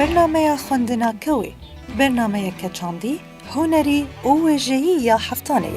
برنامه خوندنا کوی برنامه کچاندی هنری و وجهی یا هفتانه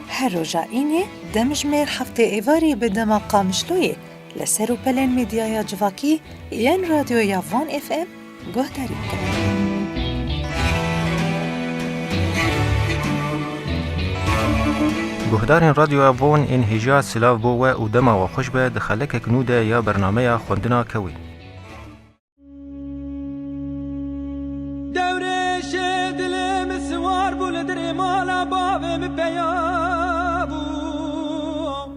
هر روزا اینه دمجمر هفته ایواری به دماغ مشلوی لسر و پلن میدیای جواکی ین رادیو یا وان اف ام گوه دارید کنید. گهدارین رادیو وان این هجا سلاو بوه و دما و خوش به دخلک کنوده یا برنامه خوندنا کوی.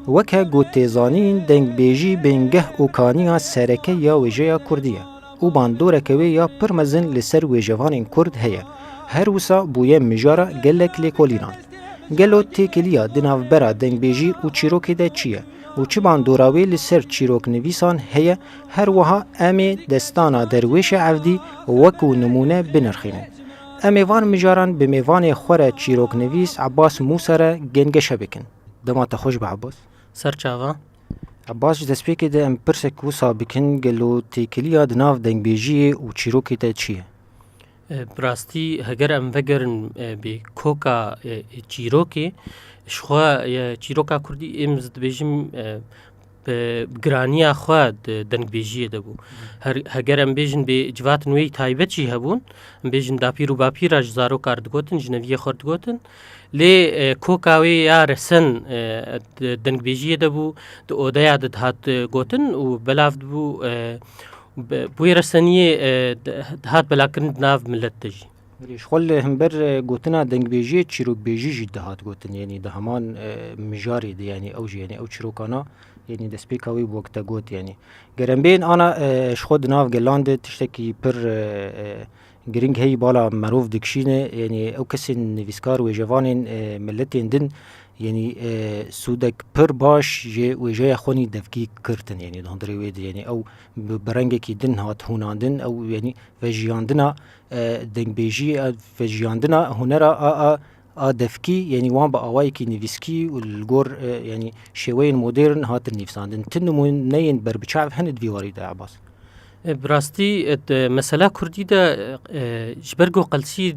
وکه گوتیزانین دنگ بیجی بینگه او کانیا سرکه یا ویجه کردیه او باندوره کوی یا پرمزن لسر ویجوانین کرد هیه هر وسا بویه مجاره گلک لیکولینان گلو تیکلیا دناو برا دنگ بیجی او چیروکی ده چیه و چی باندوراوی لسر چیروک نویسان هیه هر وها امی دستانا درویش عودی وکو نمونه بنرخینه امی وان مجاران به میوان خوره چیروک نویس عباس موسره گنگشه بکن دما تخوش به عباس سرچاوا عباس دسپیکی ده ام پرسک وسا بکن گلو تیکلیا دناو دنگ بیجی و چیروکی ده چیه براستی هگر ام وگرن بی کوکا چیروکی شخوا چیروکا کردی امز دبیجم گرانیا خوا دنگ بیجی دبو هگر ام بیجن به جوات نوی تایبت چی هبون ام بیجن داپیر و باپیر اجزارو کارد گوتن جنوی خورد گوتن لی کوکاوی یا رسن دنگ بیجی دبو دو اودایا دهات گوتن و بلافد بو بوی رسنیه هات بلاکرند ناف ملت تجی. شغل هم بر گوتنا دنگ بیجی چیروک بیجی جد هات گوتن یعنی ده همان مجاری ده یعنی اوجی یعنی او چیروکانا یعنی دسپیکاوی بوقتا گوت یعنی گرم بین آنا شخود ناف گلاند تشتکی پر گرینگ هی بالا معروف دکشینه یعنی او کسی نویسکار و جوانین ملتین دن یعنی سودک پر باش و جای خونی دفکی کرتن یعنی دهندری وید یعنی او برنگی کی دن هات هوناندن او یعنی وجیاندنا دنگ بیجی وجیاندنا هنرا دفکی یعنی وان با آوایی کی نویسکی و الگور یعنی شوین مدرن هات نویساندن تنمون نین بر بچاو هند دیواری ده عباس براستی مسئله کردی ده جبرگو قلسی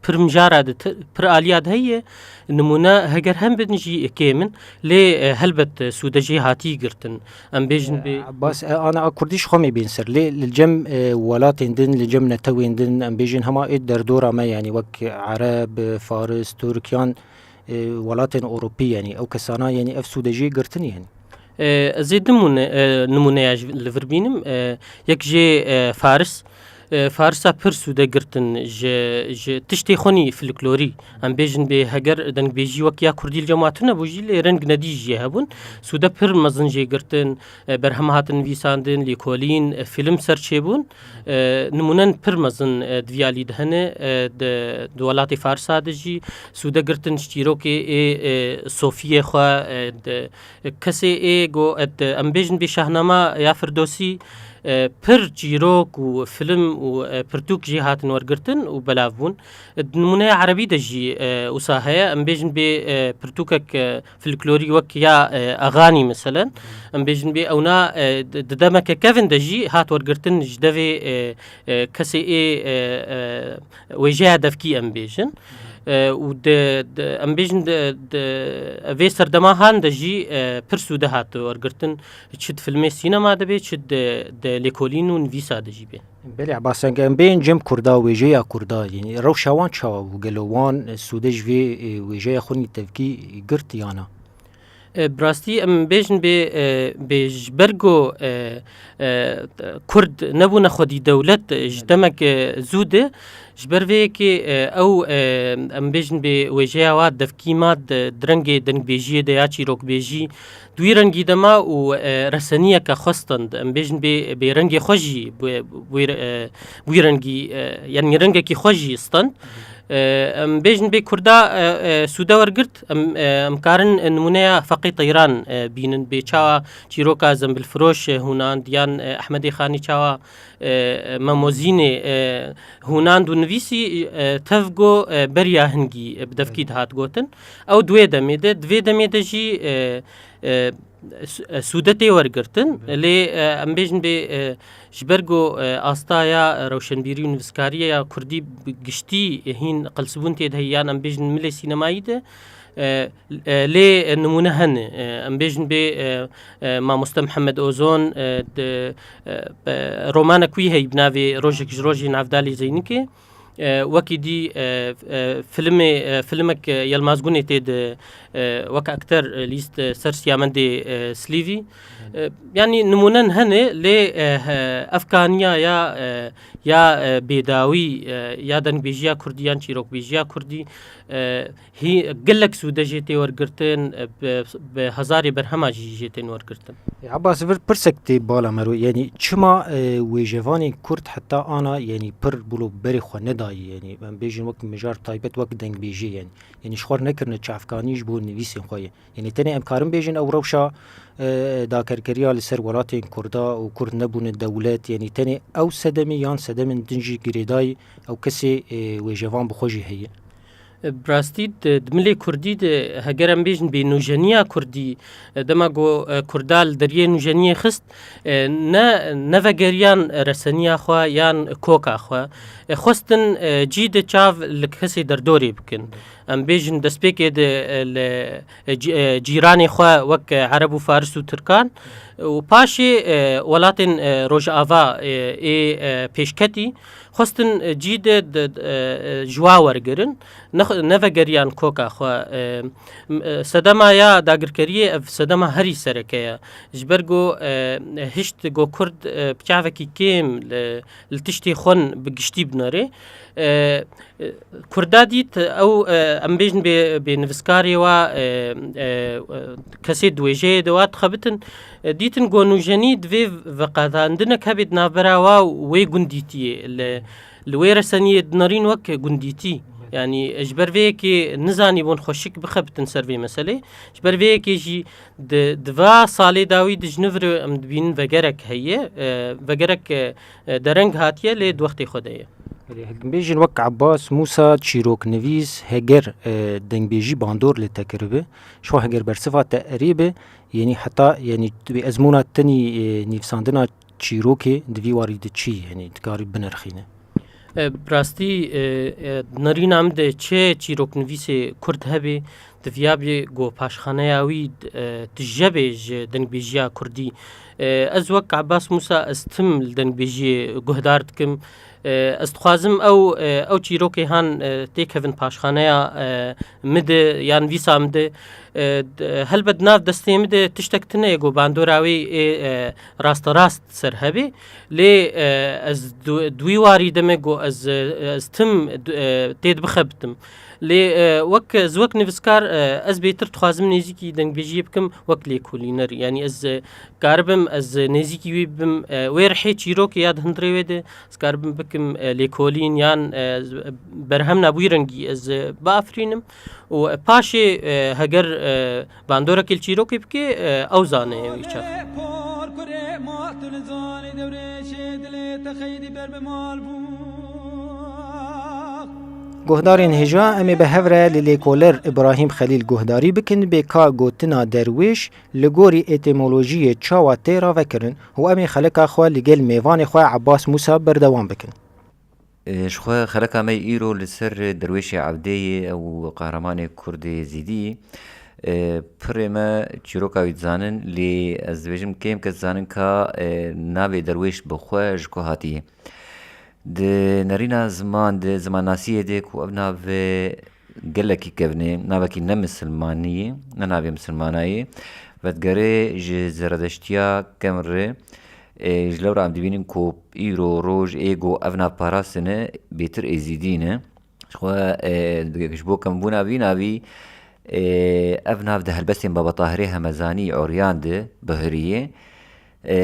پر مجارة پر آلیات هي نمونه هگر هم بدنجي كامن لي هلبت سودجي هاتي قرتن ام بيجن بس انا كرديش خمي بينسر لي الجم ولاتين دن الجم نتوين دن ام بيجن هما ادر دورا ما يعني وك عرب فارس تركيان ولاتين اوروبي يعني او كسانا يعني اف سودجي قرتن يعني زيد نمونه لفربينم يك جي فارس فارسا پر سوده گرتن تشتی خونی فلکلوری ام بیجن به هگر دنگ بیجی وکیا کردی الجماعتنا بوجی لی رنگ ندیجی هبون سوده پر مزن جی گرتن برهم هاتن ویساندن لیکولین فیلم سرچه بون نمونن پر مزن دویالی دهنه دولات فارسا دجی سوده گرتن شتیروکی صوفیه خواه کسی ای گو ام بیجن به شاهنامه یا فردوسی پر جیروک و فیلم و پرتوک جی هاتن ورگرتن و بلافون نمونه عربی دجی وساهية ام بيجن بي پرتوکک فلکلوری وک یا اغاني مثلا ام بيجن بي اونا دمك كيفن دجي هات ورگرتن جدوي كسي اي وجه دفكي ام بيجن و ام بیجن ویسر دماهان دجی پرسو ده هات ورگرتن چد فیلم سینما دبی چد لیکولین و نویسا دجی بی. بله عباس ام بین جم کردا و جیا کردا یعنی روشوان چا و گلوان سودج وی وجه خونی تفکی گرت یانا. براستی ام بیجن به جبرگو کرد نبود خودی دولت جدمک زوده جبر وی که او ام بیجن به وجه واد دفکی ماد درنگ دنگ بیجی دیا چیروک بیجی دوی رنگی دما و رسانیه که خواستند ام بیجن به رنگ خوشی بوی رنگی یعنی رنگ کی خوشی استند ام بیجن به کردا سودا ورگرت ام کارن نمونه فقی طیران بینن به چاوا چیروکا زنبل فروش هونان دیان احمدی خانی چاوا مموزین هونان دو نویسی تفگو بریا هنگی بدفکی هات گوتن او دوی دمیده جی سوودەتێ وەرگرتن لێ ئەم بێژن بێ ژبەرگۆ ئاستایا ڕەوشنبیری و نووسکاریە یا کوردی گشتی هین قەلسبوون تێدا یان ئەم بێژن ملێ سینەمایی دە لێ نمونە هەنێ ئەم بێژن بێ مامۆستا محەممەد ئۆزۆن ڕۆمانە کوی هەی بناوێ ڕۆژێک ڕۆژی ناودالی زەینکێ وەکی دی فیلمێک یەلمازگونێ تێد وەک ئەکتەر لیست سەر سیامەندێ سلیڤی ینی نمونەن هەنێ لێ ئەفکانیا یا بێداوی یا دەنگبێژیە کوردیان چیرۆکبێژیە کوردی گەلک سوودەژێ تێ وەرگرتن بە هەزاری بەرهەماژی ژێتێن وەرگرتن عباس پرسێک تێ بالا مەرۆ ینی چما وێژەوانی کورد حتا ئانا ینی پر بڵۆ بەری خۆ نەدایی ینی ئەم بێژن وەک مژار تایبەت وەک دەنگبێژی ینی شخوار نەکردنە چافکانیش بۆ نویسین خۆیە ینی تەنێ ئەمکارم بێژن ئەو ڕەوشە داکەرکەریا لەسەر وڵاتێن کووردا و کورد نەبوونە دەولەت ینی تەنێ ئەو سەدەمی یان سەدەمن دنجی گرێدای ئەو کەسێ وێژەوان بخۆژی هەیە براستی دملێ کوردی هەگەرم بێژن بێ نوژەنیە کوردی دەما گۆ کوردال دەریێ نوژەنیە خست نەڤەگەریان رەسەنیە خوا یان کۆکاخوا خستن جیدە چاو لە کەسێ دەردۆرێ بکن ئەم بێژن دەستپێکێ جیرانی خوا وەک عەرەب و فارس و ترکان و پاشێ وڵاتên ڕۆژئاوا پێشکەتی خستن جیدە جوا وەرگرن نەڤەگەریان کۆکاخوا سەدەمایە داگرکەریە سەدەما هەری سەرەکەیە ji ber got hişt got Kurd piçavekî kêm li tiştê xwe bi giştî binare Kurda dît ew em bêjin bê nivîskarê wa kesê dwêjeyê de wa dixebitin dîtin got nûjenî divê veqedandinek hebe di navbera wa wê gundîtiyê li wê reseniyê dinarîn wek gundîtî yani ji ber vê yekê nizanî bon xweşik bixebitin ser vê meselê ji ber vê yekê jî di va salê dawî di ji nivir em dibînin vegerek heye vegerek dereng hatiye lê di wextê xwe de ye bêjin wek Abbas Musa çîroknivîs heger dengbêjî bandor lê te kiribe şo heger bersiva te erêbe yenî heta yenî wê ezmûna tenî nîvsandina çîrokê di vî warî de çî yenî dikarî binirxîne براستی نەرینام دە چێ چیرۆکنویسێ کورد هەبێ دڤیابێ گۆ پاشخانەیاوی تژەبێژ دەنگبێژیە کوردی ئەز وەک عباس موسا ئەستم دەنگبێژیە گوهدار دکم ئەس دخوازم ئەو چیرۆکێ هان تێکەڤن پاشخانەیە مدە یان ویسا مدە هەلبەت ناو دەستێ مدە تشتێکتنەیە گۆ باندۆراوی ڕاستە ڕاست سەر هەبێ لێ ئەس دوی واری دەمێ گۆ ئەستم تێت بخەبتم لێ وەک زوەک نویسکار ئەس بێتر دخوازم نێزیکی دەنگبێژیە بکەم وەک لێکۆلینەر ینی ئەس کاربم ئەس نێزیکی وێ بم وێ ڕحێ چیرۆکە یاد هەندڕێوێدە سکاربم بکەم لێکۆلین یان بەرهەم نابووی ڕەنگی ئەس بافرینم و پاشێ هەگەر باندۆرەکەل چیرۆکی بکێ ئەو زانەیەوی چاف گهدارên hêja em ê bi hev re li lêkoler İbrahîm Xelîl guhdarî bikin bê ka gotina derwêş li gorî etîmolojiyê çawa tê ra vekirin û em ê xeleka xwe li gel mêvanê xwe Abbas Musa berdewam bikin. ji xwe xeleka me îro li ser derwêşê Evdeyê ew qehremanê Kurdê Zîdî pirê me çîroka wî dizanin lê ez dibêjim kêm kes dizanin ka navê derwêş bi xwe ji ku hatiye. Di nerîna ziman di zimannasiyê de ku ev navê gelekî kevnê navekî ne misilmaniyê ne navê misilmanayê vedgerê ji zeradeştiya kemrê ji lewra em dibînin ku îro roj ê got ev nav parastine bêtir êzîdî ne ji xwe ji bo kembûna vî navî ev nav di helbestên Baba Tahirê Hemezanî Oryan de bihiriyê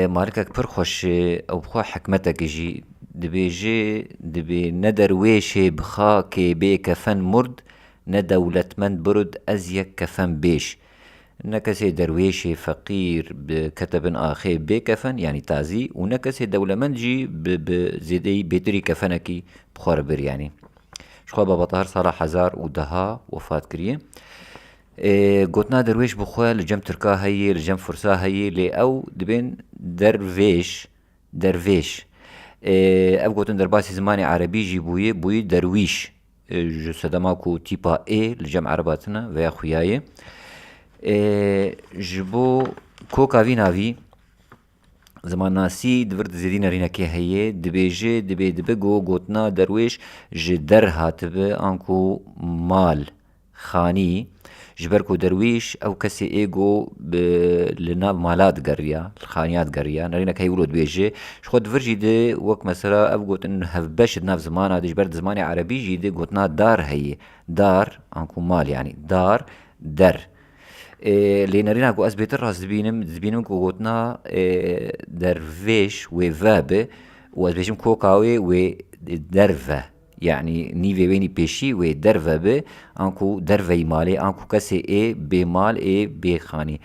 malikek pir xweş ew xwe hikmetekê jî dibêje dibê ne derwêşê bi xakê bê kefen murd ne dewletmend birud ez yek kefen bêş ne kesê derwêşê feqîr bi ketebin axê bê kefen yanî tazî û ne kesê dewlemend jî bi zêdeyî bêtirî kefenekî bixwe re bir yanî ji xwe Baba Tahir sala 1010 wefat kiriye گوتنا دروێش بخۆە لە جەم ترکا هەیە لە جەم فرسا هەیە لێ ئەو دەبێن دەروێش ئەو گوتن دەرباسی زمانی عەرەبیژی بووی دەرویش سەدەماک و تیپا ئێ لە جەم عەرەباتنە vەیا خویایە ji bo koka vî navî zimannasî divir zêdî nêrînekê heye dibêje dibe gotina derwêş ji der hatibe an ku mal xanî ji ber ku derwîş ew kesê ê got li nav malat geriya li xaniyat geriya nêrînek heye wilo dibêje ji xwe divir jî de wek mesela ev gotin hevbeş di nav zimana de ji ber di zimanê erebî jî de gotina dar heye dar an ku mal yanî dar der lê nêrîna ku ez bêtir rast dibînim ku gotina dervêş wê ve be û ez bêjim koka wê wê derve yanî nîvê wê nî pêşî wê derve be an ku derveyî malê an ku kesê ê bêmal ê bêxanî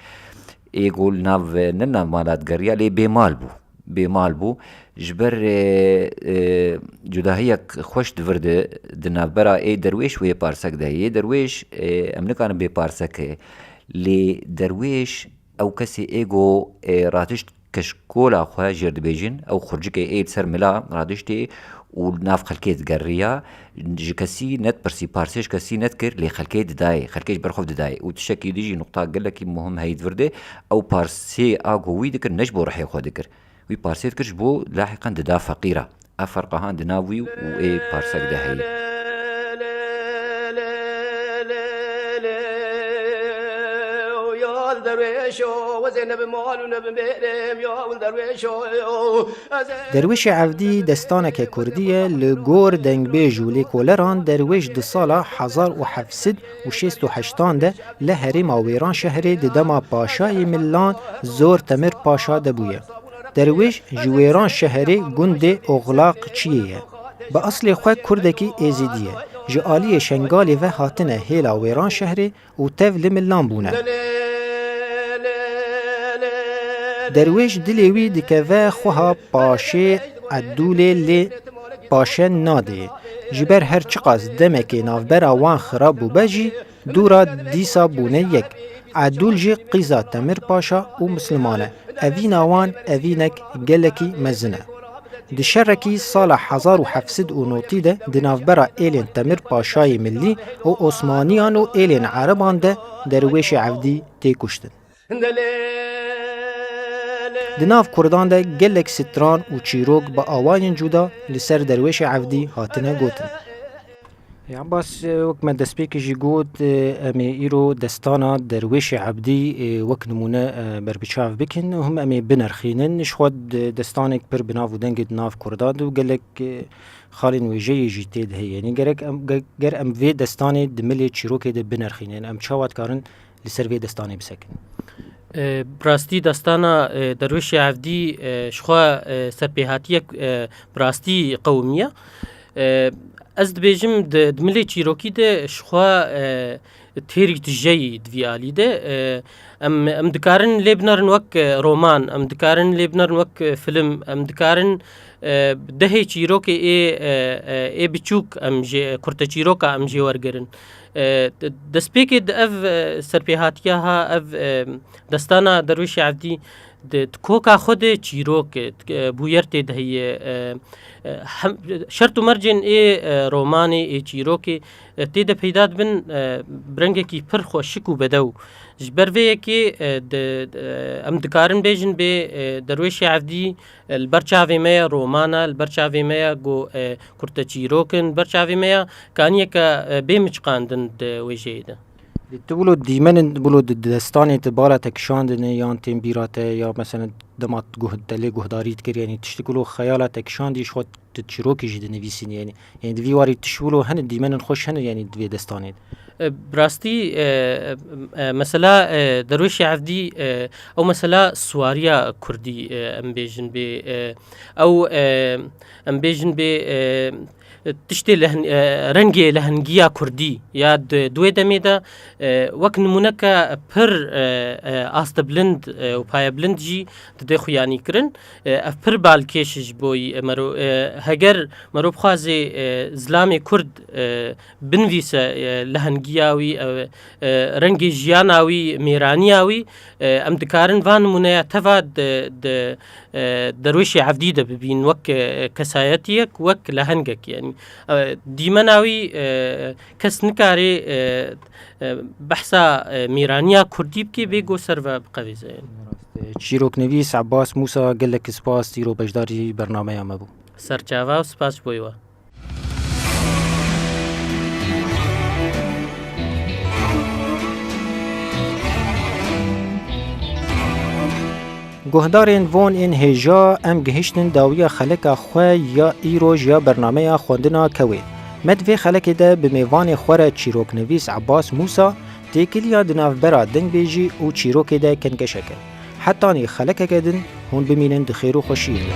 ê got li nav ne nav malatgeriya lê bêmal bû ji ber cudahiyek xweş divir di navbera ê derwêş wê parsek de heye derwêş em nikarin bê parsek lê derwêş ew kesê ê got ratişt keşkola xwe jêr dibêjin ew xurcikê ê li ser mila radiştê û nav xelkê digeriya ji kesî net pirsî parsê ji kesî net kir lê xelkê didayê xelkê ji ber xwe didayê û tişekî dî jî nuqta gelekî muhim heyî divir de ew parsê a got wî dikir ne ji bo rihê xwe dikir wî parsê dikir ji bo lahiqan dida feqîra ev ferqahan di nav wî û ê parsek de heye دروێشی عەڤدی دەستانێکە کوردیە li gor dengbêj û lêkoleran derwêj di sala 1768 de li herêma Wêran şehrê di dema Paşayê Millan Zor Temir Paşa de bûye. Derwêj ji Wêran şehrê gundê Oxlaqçiyê ye. Bi aslê xwe Kurdekî êzîdî ye. Ji aliyê Şengalê ve hatine hêla Wêran şehrê û tev li Millan bûne. Derwêj dilê wî dikeve xweha paşê Eddûlê lê paşe nadê. Ji ber her çiqas demekê navbera wan xirab bûbe jî dûra dîsa bûne yek. Eddûl jî qîza Temir Paşa û Misliman e. Evîna wan evînek gelekî mezin e. Di şerekî sala 1790 de di navbera êlên Temir Paşayê Millî û Osmaniyan û êlên Ereban de derwêşê Evdî tê kuştin. Di nav Kurdan de gelek stran û çîrok bi awayên cuda li ser derwêşê Evdî hatine gotin. Ya bas wek me destpêkê jî got em ê îro destana derwêşê Evdî wek nimûne berbiçav bikin û him em ê binerxînin ji xwe destanek pir bi nav û dengê di nav Kurdan de û gelek xalên wêjeyê jî tê de heye. Yani ger em vê destanê di milê çîrokê de binerxînin em çawa dikarin li ser vê destanê bisekin. براستی داستانە دەروێشی عەڤدی شخوا سەرپێهاتیەک براستی قەومیە ئەس دەبێژم دملێ چیرۆکی دە شخوا تێری تژەی دویالی دە ئەم دکارن لێ بنەرن وەک ڕۆمان ئەم دکارن لێ بنەرن وەک فلم ئەم دکارن دەهێ چیرۆکێ ئێ بچووک ئەم کورتە چیرۆکە ئەم ژێ وەرگرن دەستپێکێ ئەv سەرپێهاتیە ها ئەv دەستانە دەروێشی عەڤدی کۆکا خودê çîrok bûyer tê de heye şert û mercên ê romanê ê çîrokê tê de peyda dibin birengekî pir xweşik û bedew ji ber vê yekê em dikarin bêjin bê derwêşê Evdî li ber çavê me ya romana li ber çavê me ya got kurte çîrokin ber çavê me ya kaniyeke bê miçqandin di wêjeyê de. Tu bûlo dîmenin bûlo destanê te bala te kişandine yan tên bîra te ya mesela dema telê guhdarî dikir yanî tiştî ku xeyala te kişandî ji xwe tu çîrokê jî dinivîsîn yanî di vî warî tiş bûlo hene dîmenin xweş hene yanî divê destanê براستی مثلا دەروێشی عەڤدی ئەو مثلا سواریە کوردی ئەم بێژن بێ ئەو ئەم بێژن بێ تشتي رنگی لهنگیا کردی یا دوی دمیدا وەک نمونەکە پر ئاستە بلند و پایە بلند جی دەدەی خویانی کردن ئەف پر بالکێشش بۆی هەگەر مرۆڤ بخوازێ زلامێ کورد بنویسە لەهەنگیاوی ڕەنگی ژیاناوی میێرانیاوی ئەم دکارن وان نمونەیە تەوا دەروێشی عەفدی دەببین وەک کەسایەتیەک وەک لە هەنگێک یعنی دیمە ناوی کەس نکارێ بەحسا میێرانیا کوردی بکێ بێگۆ سەرڤە بقەوێزێن. چیرۆکنویس عباس موسا gelek spas îro beşdarî bernameya me bû. سەرچاوا و سپاس بۆیەوە. Guhdarên von ên hêja em gihîştin dawiya xeleka xwe ya îroj ya bernameya xwendina kewê. Me di vê xelekê de bi mêvanê xwe re çîroknivîs Abbas Musa têkiliya di navbera dengbêjî û çîrokê de kengeşek e. Hetanî xelekeke din hûn bimînin di xêr û xweşiyê de.